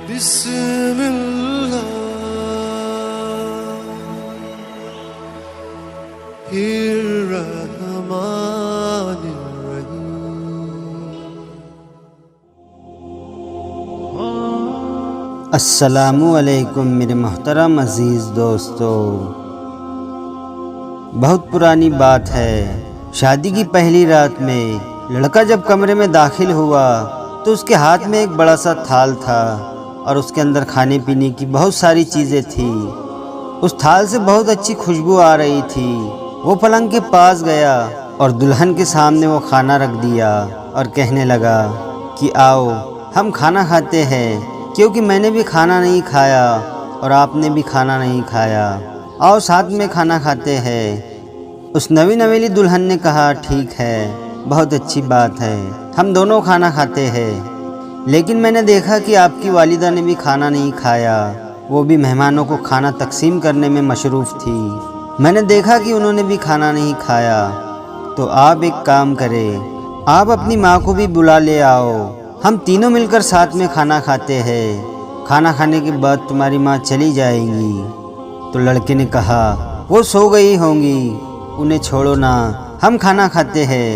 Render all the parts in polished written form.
بسم الله الرحمن الرحيم۔ السلام علیکم میرے محترم عزیز دوستو۔ بہت پرانی بات ہے، شادی کی پہلی رات میں لڑکا جب کمرے میں داخل ہوا تو اس کے ہاتھ میں ایک بڑا سا تھال تھا اور اس کے اندر کھانے پینے کی بہت ساری چیزیں تھیں۔ اس تھال سے بہت اچھی خوشبو آ رہی تھی۔ وہ پلنگ کے پاس گیا اور دلہن کے سامنے وہ کھانا رکھ دیا اور کہنے لگا کہ آؤ ہم کھانا کھاتے ہیں، کیونکہ میں نے بھی کھانا نہیں کھایا اور آپ نے بھی کھانا نہیں کھایا، آؤ ساتھ میں کھانا کھاتے ہیں۔ اس نوی نویلی دلہن نے کہا ٹھیک ہے، بہت اچھی بات ہے، ہم دونوں کھانا کھاتے ہیں، لیکن میں نے دیکھا کہ آپ کی والدہ نے بھی کھانا نہیں کھایا، وہ بھی مہمانوں کو کھانا تقسیم کرنے میں مصروف تھی، میں نے دیکھا کہ انہوں نے بھی کھانا نہیں کھایا، تو آپ ایک کام کریں، آپ اپنی ماں کو بھی بلا لے آؤ، ہم تینوں مل کر ساتھ میں کھانا کھاتے ہیں، کھانا کھانے کے بعد تمہاری ماں چلی جائے گی۔ تو لڑکے نے کہا وہ سو گئی ہوں گی، انہیں چھوڑو نا، ہم کھانا کھاتے ہیں۔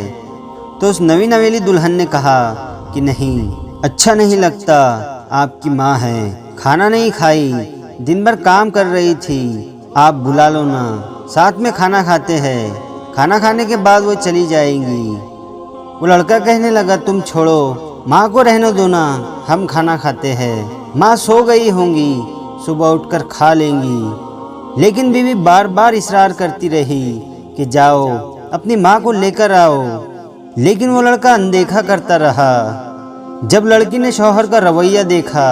تو اس نوی نویلی دلہن نے کہا کہ نہیں، اچھا نہیں لگتا، آپ کی ماں ہے، کھانا نہیں کھائی، دن بھر کام کر رہی تھی، آپ بلا لو نا، ساتھ میں کھانا کھاتے ہیں، کھانا کھانے کے بعد وہ چلی جائیں گی۔ وہ لڑکا کہنے لگا تم چھوڑو، ماں کو رہنے دو نا، ہم کھانا کھاتے ہیں، ماں سو گئی ہوں گی، صبح اٹھ کر کھا لیں گی۔ لیکن بیوی بار بار اصرار کرتی رہی کہ جاؤ اپنی ماں کو لے کر آؤ، لیکن وہ لڑکا اندیکھا کرتا رہا۔ جب لڑکی نے شوہر کا رویہ دیکھا،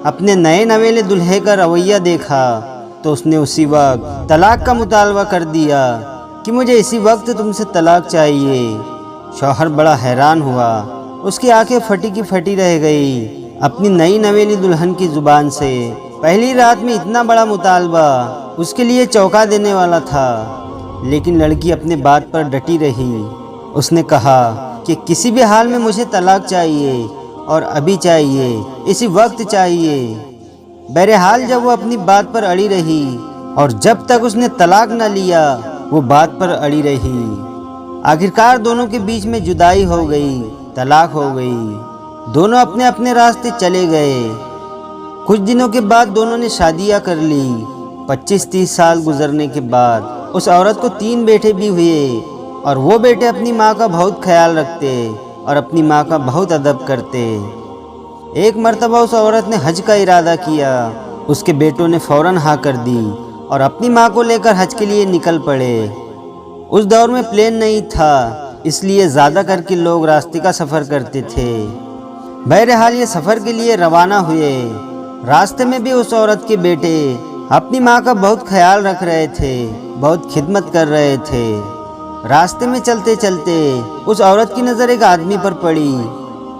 اپنے نئے نویلے دلہے کا رویہ دیکھا، تو اس نے اسی وقت طلاق کا مطالبہ کر دیا کہ مجھے اسی وقت تم سے طلاق چاہیے۔ شوہر بڑا حیران ہوا، اس کی آنکھیں پھٹی کی پھٹی رہ گئی اپنی نئی نویلی دلہن کی زبان سے۔ پہلی رات میں اتنا بڑا مطالبہ اس کے لیے چونکا دینے والا تھا، لیکن لڑکی اپنے بات پر ڈٹی رہی۔ اس نے کہا کہ کسی بھی حال میں مجھے طلاق چاہیے اور ابھی چاہیے، اسی وقت چاہیے۔ بہرحال جب وہ اپنی بات پر اڑی رہی اور جب تک اس نے طلاق نہ لیا وہ بات پر اڑی رہی، آخرکار دونوں کے بیچ میں جدائی ہو گئی، طلاق ہو گئی، دونوں اپنے اپنے راستے چلے گئے۔ کچھ دنوں کے بعد دونوں نے شادیاں کر لی۔ 25-30 سال گزرنے کے بعد اس عورت کو 3 بیٹے بھی ہوئے، اور وہ بیٹے اپنی ماں کا بہت خیال رکھتے اور اپنی ماں کا بہت ادب کرتے۔ ایک مرتبہ اس عورت نے حج کا ارادہ کیا، اس کے بیٹوں نے فوراً ہاں کر دی اور اپنی ماں کو لے کر حج کے لیے نکل پڑے۔ اس دور میں پلین نہیں تھا، اس لیے زیادہ کر کے لوگ راستے کا سفر کرتے تھے۔ بہرحال یہ سفر کے لیے روانہ ہوئے۔ راستے میں بھی اس عورت کے بیٹے اپنی ماں کا بہت خیال رکھ رہے تھے، بہت خدمت کر رہے تھے۔ راستے میں چلتے چلتے اس عورت کی نظر ایک آدمی پر پڑی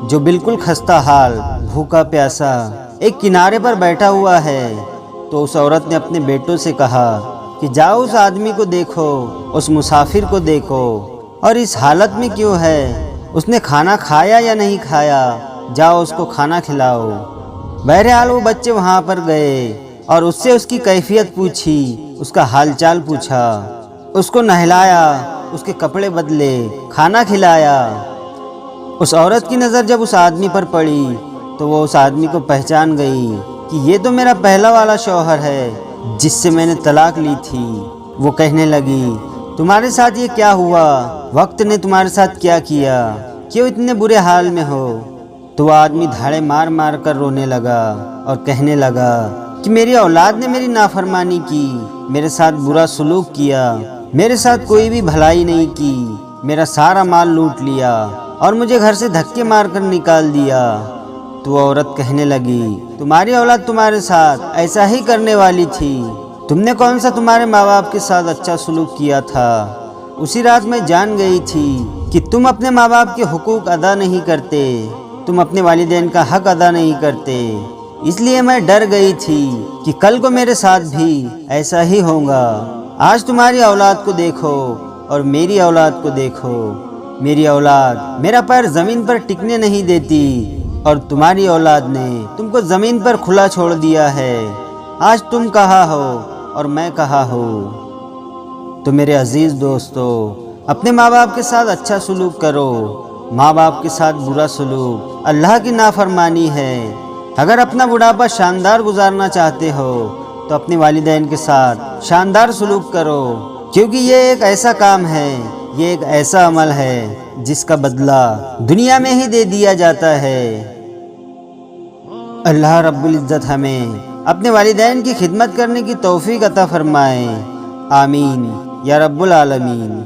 جو بالکل خستہ حال، بھوکا پیاسا ایک کنارے پر بیٹھا ہوا ہے۔ تو اس عورت نے اپنے بیٹوں سے کہا کہ جاؤ اس آدمی کو دیکھو، اس مسافر کو دیکھو، اور اس حالت میں کیوں ہے، اس نے کھانا کھایا یا نہیں کھایا، جاؤ اس کو کھانا کھلاؤ۔ بہرحال وہ بچے وہاں پر گئے اور اس سے اس کی کیفیت پوچھی، اس کا حال چال پوچھا، اس کو نہلایا، اس کے کپڑے بدلے، کھانا کھلایا۔ اس عورت کی نظر جب اس آدمی پر پڑی تو وہ اس آدمی کو پہچان گئی کہ یہ تو میرا پہلا والا شوہر ہے جس سے میں نے طلاق لی تھی۔ وہ کہنے لگی تمہارے ساتھ یہ کیا ہوا، وقت نے تمہارے ساتھ کیا کیا، کیوں اتنے برے حال میں ہو؟ تو وہ آدمی دھاڑے مار مار کر رونے لگا اور کہنے لگا کہ میری اولاد نے میری نافرمانی کی، میرے ساتھ برا سلوک کیا، میرے ساتھ کوئی بھی بھلائی نہیں کی، میرا سارا مال لوٹ لیا اور مجھے گھر سے دھکے مار کر نکال دیا۔ تو وہ عورت کہنے لگی تمہاری اولاد تمہارے ساتھ ایسا ہی کرنے والی تھی، تم نے کون سا تمہارے ماں باپ کے ساتھ اچھا سلوک کیا تھا؟ اسی رات میں جان گئی تھی کہ تم اپنے ماں باپ کے حقوق ادا نہیں کرتے، تم اپنے والدین کا حق ادا نہیں کرتے، اس لیے میں ڈر گئی تھی کہ کل کو میرے ساتھ بھی ایسا ہی ہوگا۔ آج تمہاری اولاد کو دیکھو اور میری اولاد کو دیکھو، میری اولاد میرا پیر زمین پر ٹکنے نہیں دیتی، اور تمہاری اولاد نے تم کو زمین پر کھلا چھوڑ دیا ہے۔ آج تم کہاں ہو اور میں کہاں ہوں؟ تو میرے عزیز دوستو، اپنے ماں باپ کے ساتھ اچھا سلوک کرو۔ ماں باپ کے ساتھ برا سلوک اللہ کی نافرمانی ہے۔ اگر اپنا بڑھاپا شاندار گزارنا چاہتے ہو تو اپنے والدین کے ساتھ شاندار سلوک کرو، کیونکہ یہ ایک ایسا کام ہے، یہ ایک ایسا عمل ہے جس کا بدلہ دنیا میں ہی دے دیا جاتا ہے۔ اللہ رب العزت ہمیں اپنے والدین کی خدمت کرنے کی توفیق عطا فرمائے، آمین یا رب العالمین۔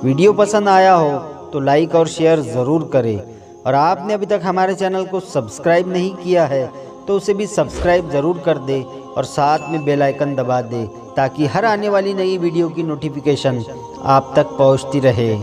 ویڈیو پسند آیا ہو تو لائک اور شیئر ضرور کریں، اور آپ نے ابھی تک ہمارے چینل کو سبسکرائب نہیں کیا ہے تو اسے بھی سبسکرائب ضرور کر دے اور ساتھ میں بیل آئیکن دبا دے، تاکہ ہر آنے والی نئی ویڈیو کی نوٹیفیکیشن آپ تک پہنچتی رہے۔